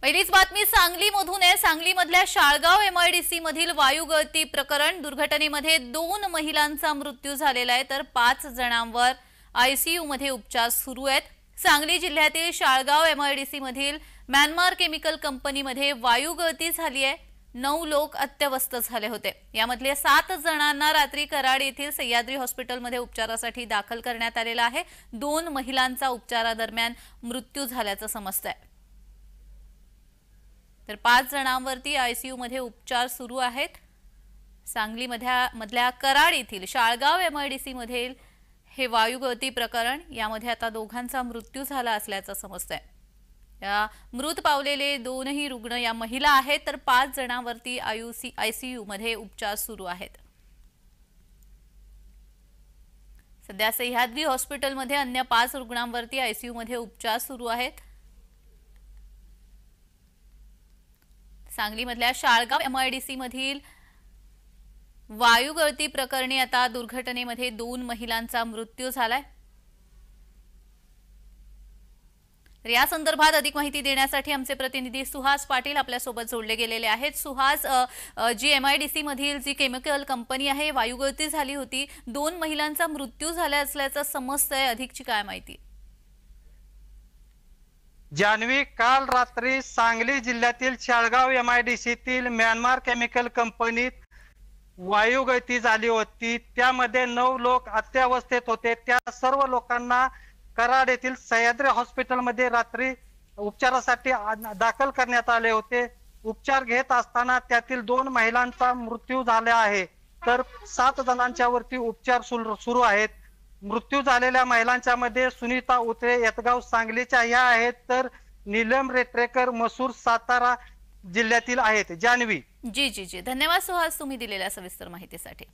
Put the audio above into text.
पहिलीच बातमी सांगलीमधून आहे। सांगलीमधल्या शाळगाव एमआयडीसी मधील वायू गळती प्रकरण दुर्घटनेमध्ये 2 महिलांचा मृत्यू झालेला आहे, तर 5 जणांवर आयसीयू मध्ये उपचार सुरू आहेत। सांगली जिल्ह्यातील शाळगाव एमआयडीसी मधील म्यानमार केमिकल कंपनीमध्ये वायू गळती झाली आहे। 9 लोक अत्यवस्थ झाले होते। यामधले 7 जणांना रात्री कराड येथील सह्याद्री हॉस्पिटलमध्ये उपचारासाठी दाखल करण्यात आलेला आहे। 2 महिलांचा उपचारादरम्यान मृत्यू झाल्याचं समजतंय, तर 5 जणांवरती आयसीयू मध्ये उपचार सुरू आहेत। सांगली मधल्या कराड येथील शाळगाव एमआयडीसी मधील हे वायू गळती प्रकरण, यामध्ये आता दोघांचा मृत्यू झाला असल्याचं समजतंय। या मृत पावलेले 2ही रुग्ण या महिला आहेत, तर 5 जणांवरती आयसीयू मध्ये उपचार सुरू आहेत। सध्या सह्याद्री हॉस्पिटलमध्ये अन्य 5 रुग्णांवरती आयसीयू मध्ये उपचार सुरू आहेत। सांगलीमधल्या शाळगाव एमआयडीसी मधील वायू गळती प्रकरणी आता दुर्घटनेमध्ये 2 महिलांचा मृत्यू झालाय। तर या संदर्भात अधिक माहिती देण्यासाठी आमचे प्रतिनिधी सुहास पाटील आपल्या सोबत जोडले गेलेले आहेत। सुहास, जी एमआयडीसी मधील जी केमिकल कंपनी आहे, वायू गळती झाली होती, 2 महिलांचा मृत्यू झाला असल्याचं समजतंय, अधिकची काय माहिती? जानवी, काल रात्री सांगली जिल्ह्यातील शाळगाव एमआयडीसीतील म्यानमार केमिकल कंपनीत वायू गळती झाली होती। त्यामध्ये 9 लोक अत्यावस्थेत होते। त्या सर्व लोकांना कराड येथील सह्याद्री हॉस्पिटलमध्ये रात्री उपचारासाठी दाखल करण्यात आले होते। उपचार घेत असताना त्यातील 2 महिलांचा मृत्यू झाला आहे, तर 7 जणांच्या वरती उपचार सुरू आहेत। मृत्यू झालेल्या महिलांच्या मध्ये सुनीता उतरे येतगाव सांगलीच्या ह्या आहेत, तर नीलम रेट्रेकर मसूर सातारा जिल्ह्यातील आहेत। जानवी जी, धन्यवाद सुहास, तुम्ही दिलेल्या सविस्तर माहितीसाठी।